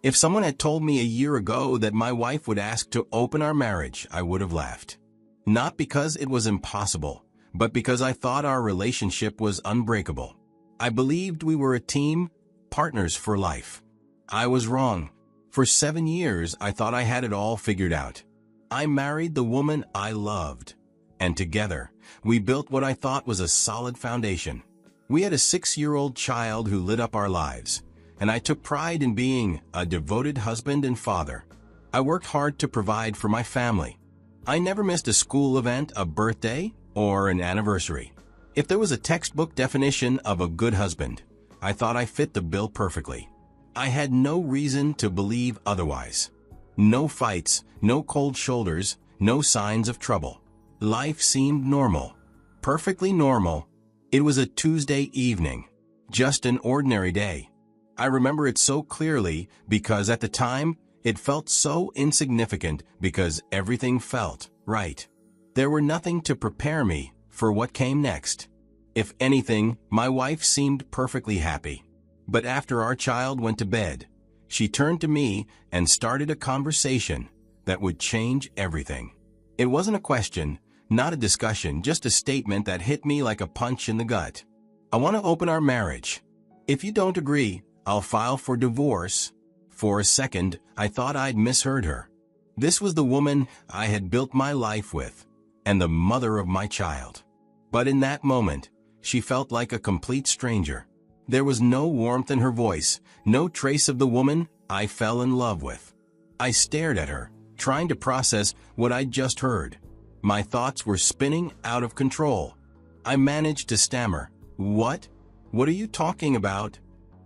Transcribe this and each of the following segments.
If someone had told me a year ago that my wife would ask to open our marriage, I would have laughed. Not because it was impossible, but because I thought our relationship was unbreakable. I believed we were a team, partners for life. I was wrong. For 7 years, I thought I had it all figured out. I married the woman I loved, and together, we built what I thought was a solid foundation. We had a 6-year-old child who lit up our lives, and I took pride in being a devoted husband and father. I worked hard to provide for my family. I never missed a school event, a birthday, or an anniversary. If there was a textbook definition of a good husband, I thought I fit the bill perfectly. I had no reason to believe otherwise. No fights, no cold shoulders, no signs of trouble. Life seemed normal. Perfectly normal. It was a Tuesday evening. Just an ordinary day. I remember it so clearly because at the time, it felt so insignificant because everything felt right. There were nothing to prepare me for what came next. If anything, my wife seemed perfectly happy. But after our child went to bed, she turned to me and started a conversation that would change everything. It wasn't a question, not a discussion, just a statement that hit me like a punch in the gut. I want to open our marriage. If you don't agree, I'll file for divorce. For a second, I thought I'd misheard her. This was the woman I had built my life with, and the mother of my child. But in that moment, she felt like a complete stranger. There was no warmth in her voice, no trace of the woman I fell in love with. I stared at her, trying to process what I'd just heard. My thoughts were spinning out of control. I managed to stammer, "What? What are you talking about?"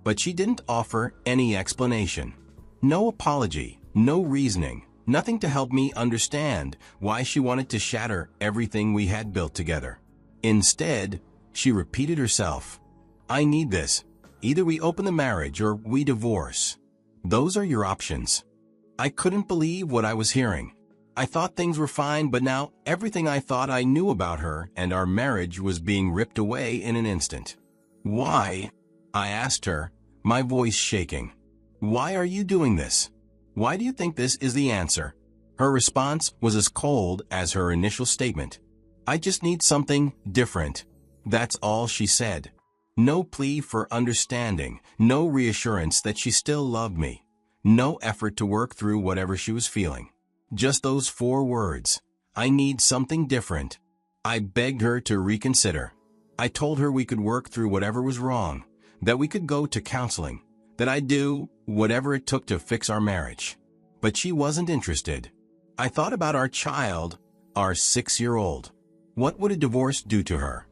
But she didn't offer any explanation. No apology, no reasoning, nothing to help me understand why she wanted to shatter everything we had built together. Instead, she repeated herself, "I need this. Either we open the marriage or we divorce. Those are your options." I couldn't believe what I was hearing. I thought things were fine, but now everything I thought I knew about her and our marriage was being ripped away in an instant. "Why?" I asked her, my voice shaking. "Why are you doing this? Why do you think this is the answer?" Her response was as cold as her initial statement. "I just need something different." That's all she said. No plea for understanding, no reassurance that she still loved me, no effort to work through whatever she was feeling. Just those 4 words. I need something different. I begged her to reconsider. I told her we could work through whatever was wrong, that we could go to counseling, that I'd do whatever it took to fix our marriage. But she wasn't interested. I thought about our child, our 6-year-old. What would a divorce do to her?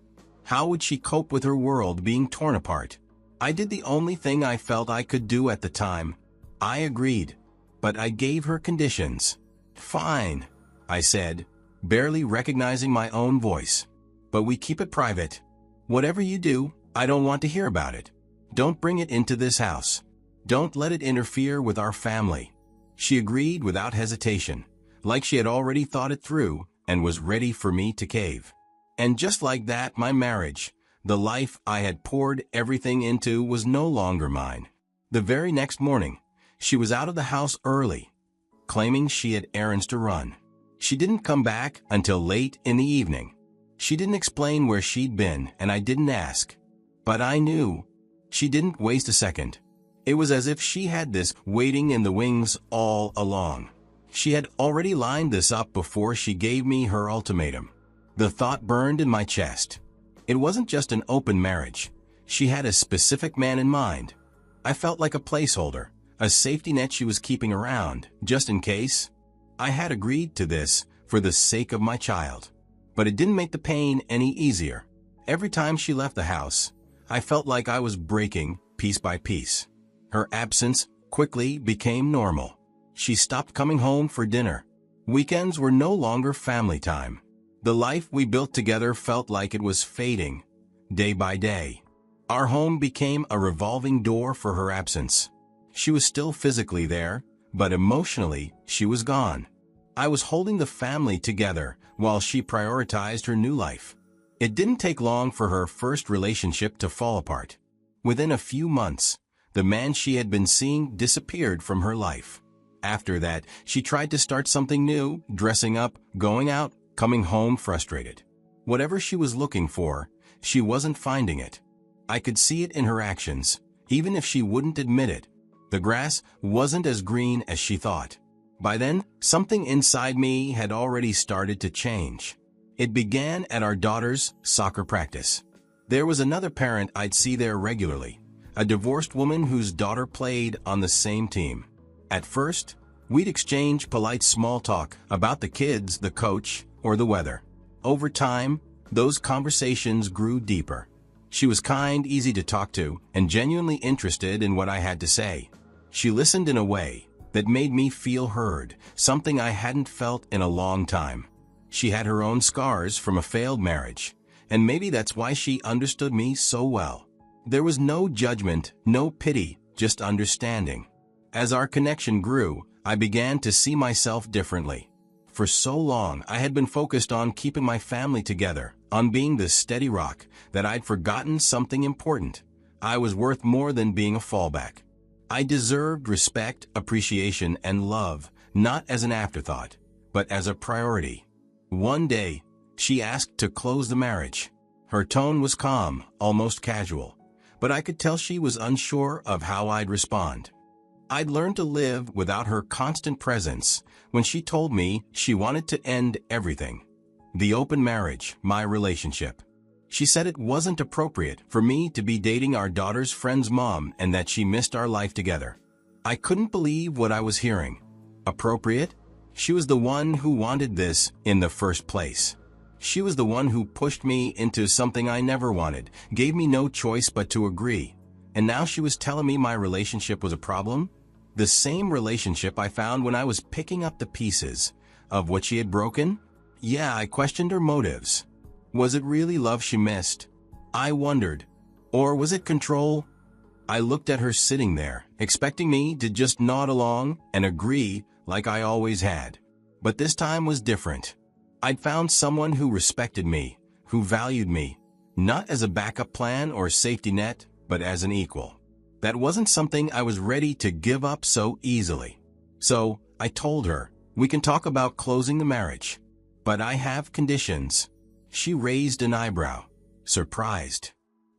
How would she cope with her world being torn apart? I did the only thing I felt I could do at the time. I agreed, but I gave her conditions. "Fine," I said, barely recognizing my own voice. "But we keep it private. Whatever you do, I don't want to hear about it. Don't bring it into this house. Don't let it interfere with our family." She agreed without hesitation, like she had already thought it through and was ready for me to cave. And just like that, my marriage, the life I had poured everything into, was no longer mine. The very next morning, she was out of the house early, claiming she had errands to run. She didn't come back until late in the evening. She didn't explain where she'd been, and I didn't ask. But I knew. She didn't waste a second. It was as if she had this waiting in the wings all along. She had already lined this up before she gave me her ultimatum. The thought burned in my chest. It wasn't just an open marriage. She had a specific man in mind. I felt like a placeholder, a safety net she was keeping around, just in case. I had agreed to this for the sake of my child. But it didn't make the pain any easier. Every time she left the house, I felt like I was breaking piece by piece. Her absence quickly became normal. She stopped coming home for dinner. Weekends were no longer family time. The life we built together felt like it was fading, day by day. Our home became a revolving door for her absence. She was still physically there, but emotionally, she was gone. I was holding the family together while she prioritized her new life. It didn't take long for her first relationship to fall apart. Within a few months, The man she had been seeing disappeared from her life. After that, she tried to start something new, dressing up, going out, coming home frustrated. Whatever she was looking for, she wasn't finding it. I could see it in her actions, even if she wouldn't admit it. The grass wasn't as green as she thought. By then, something inside me had already started to change. It began at our daughter's soccer practice. There was another parent I'd see there regularly, a divorced woman whose daughter played on the same team. At first, we'd exchange polite small talk about the kids, the coach, or the weather. Over time, those conversations grew deeper. She was kind, easy to talk to, and genuinely interested in what I had to say. She listened in a way that made me feel heard, something I hadn't felt in a long time. She had her own scars from a failed marriage, and maybe that's why she understood me so well. There was no judgment, no pity, just understanding. As our connection grew, I began to see myself differently. For so long, I had been focused on keeping my family together, on being the steady rock, that I'd forgotten something important. I was worth more than being a fallback. I deserved respect, appreciation, and love, not as an afterthought, but as a priority. One day, she asked to close the marriage. Her tone was calm, almost casual, but I could tell she was unsure of how I'd respond. I'd learned to live without her constant presence when she told me she wanted to end everything. The open marriage, my relationship. She said it wasn't appropriate for me to be dating our daughter's friend's mom and that she missed our life together. I couldn't believe what I was hearing. Appropriate? She was the one who wanted this in the first place. She was the one who pushed me into something I never wanted, gave me no choice but to agree. And now she was telling me my relationship was a problem? The same relationship I found when I was picking up the pieces of what she had broken? Yeah, I questioned her motives. Was it really love she missed? I wondered. Or was it control? I looked at her sitting there, expecting me to just nod along and agree like I always had. But this time was different. I'd found someone who respected me, who valued me, not as a backup plan or safety net, but as an equal. That wasn't something I was ready to give up so easily. So I told her, we can talk about closing the marriage, but I have conditions. She raised an eyebrow, surprised.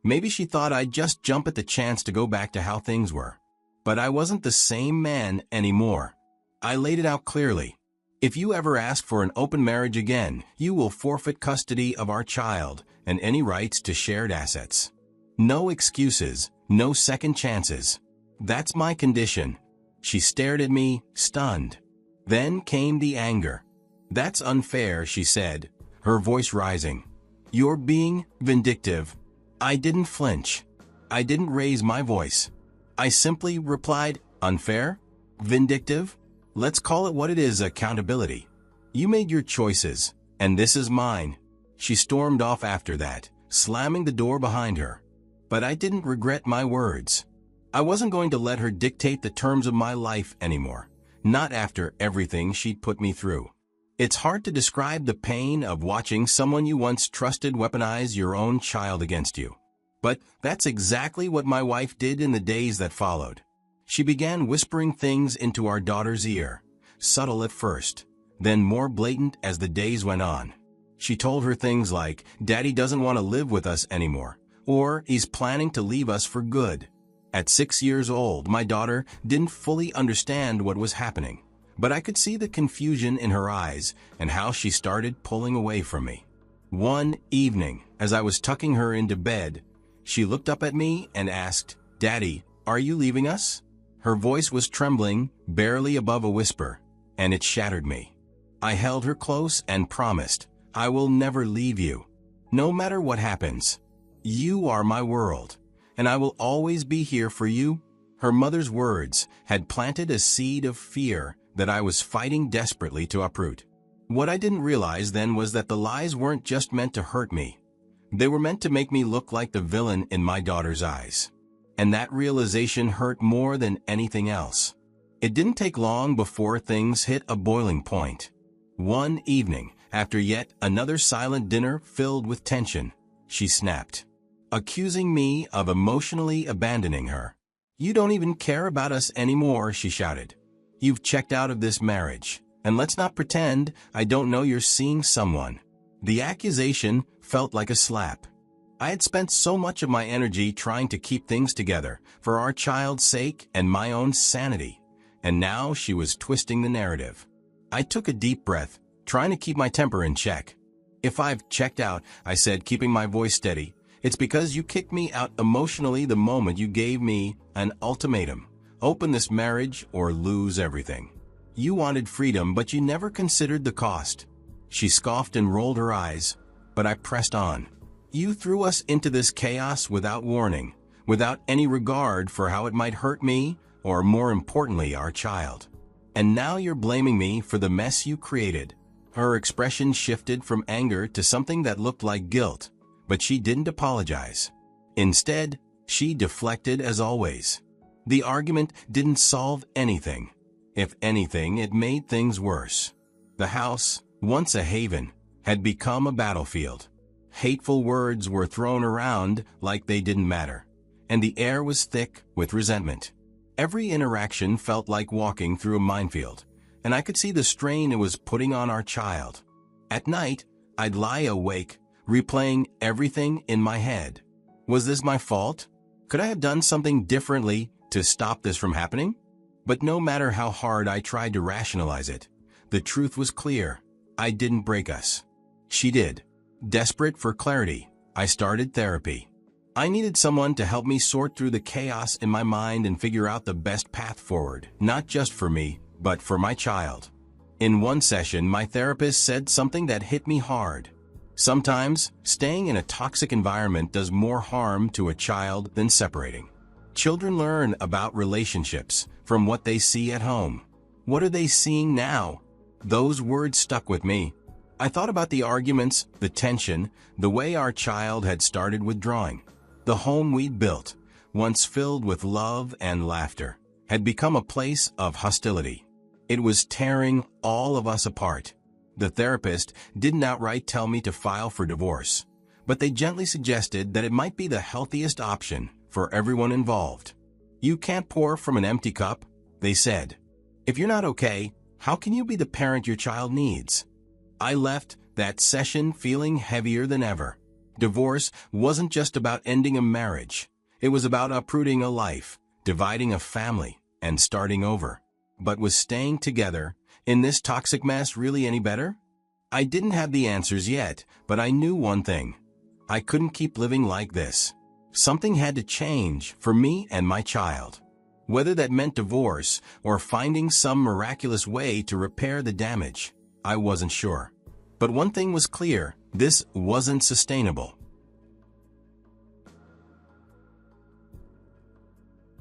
Maybe she thought I'd just jump at the chance to go back to how things were. But I wasn't the same man anymore. I laid it out clearly. If you ever ask for an open marriage again, you will forfeit custody of our child and any rights to shared assets. No excuses, no second chances. That's my condition. She stared at me, stunned. Then came the anger. That's unfair, she said, her voice rising. You're being vindictive. I didn't flinch. I didn't raise my voice. I simply replied, unfair? Vindictive? Let's call it what it is, accountability. You made your choices, and this is mine. She stormed off after that, slamming the door behind her. But I didn't regret my words. I wasn't going to let her dictate the terms of my life anymore, not after everything she'd put me through. It's hard to describe the pain of watching someone you once trusted weaponize your own child against you. But that's exactly what my wife did in the days that followed. She began whispering things into our daughter's ear, subtle at first, then more blatant as the days went on. She told her things like, Daddy doesn't want to live with us anymore, or he's planning to leave us for good. At 6 years old, my daughter didn't fully understand what was happening. But I could see the confusion in her eyes and how she started pulling away from me. One evening, as I was tucking her into bed, she looked up at me and asked, Daddy, are you leaving us? Her voice was trembling, barely above a whisper, and it shattered me. I held her close and promised, I will never leave you. No matter what happens. You are my world, and I will always be here for you. Her mother's words had planted a seed of fear that I was fighting desperately to uproot. What I didn't realize then was that the lies weren't just meant to hurt me. They were meant to make me look like the villain in my daughter's eyes. And that realization hurt more than anything else. It didn't take long before things hit a boiling point. One evening, after yet another silent dinner filled with tension, she snapped, accusing me of emotionally abandoning her. "You don't even care about us anymore," she shouted. "You've checked out of this marriage, and let's not pretend I don't know you're seeing someone." The accusation felt like a slap. I had spent so much of my energy trying to keep things together for our child's sake and my own sanity, and now she was twisting the narrative. I took a deep breath, trying to keep my temper in check. "If I've checked out," I said, keeping my voice steady, "it's because you kicked me out emotionally the moment you gave me an ultimatum. Open this marriage or lose everything. You wanted freedom, but you never considered the cost." She scoffed and rolled her eyes, but I pressed on. "You threw us into this chaos without warning, without any regard for how it might hurt me, or more importantly, our child. And now you're blaming me for the mess you created." Her expression shifted from anger to something that looked like guilt, but she didn't apologize. Instead, she deflected as always. The argument didn't solve anything. If anything, it made things worse. The house, once a haven, had become a battlefield. Hateful words were thrown around like they didn't matter, and the air was thick with resentment. Every interaction felt like walking through a minefield, and I could see the strain it was putting on our child. At night, I'd lie awake, replaying everything in my head. Was this my fault? Could I have done something differently to stop this from happening? But no matter how hard I tried to rationalize it, the truth was clear. I didn't break us. She did. Desperate for clarity, I started therapy. I needed someone to help me sort through the chaos in my mind and figure out the best path forward, not just for me, but for my child. In one session, my therapist said something that hit me hard. Sometimes, staying in a toxic environment does more harm to a child than separating. Children learn about relationships from what they see at home. What are they seeing now? Those words stuck with me. I thought about the arguments, the tension, the way our child had started withdrawing. The home we'd built, once filled with love and laughter, had become a place of hostility. It was tearing all of us apart. The therapist didn't outright tell me to file for divorce, but they gently suggested that it might be the healthiest option for everyone involved. "You can't pour from an empty cup," they said. "If you're not okay, how can you be the parent your child needs?" I left that session feeling heavier than ever. Divorce wasn't just about ending a marriage. It was about uprooting a life, dividing a family, and starting over. But was staying together in this toxic mess really any better? I didn't have the answers yet, but I knew one thing. I couldn't keep living like this. Something had to change for me and my child. Whether that meant divorce or finding some miraculous way to repair the damage, I wasn't sure. But one thing was clear: this wasn't sustainable.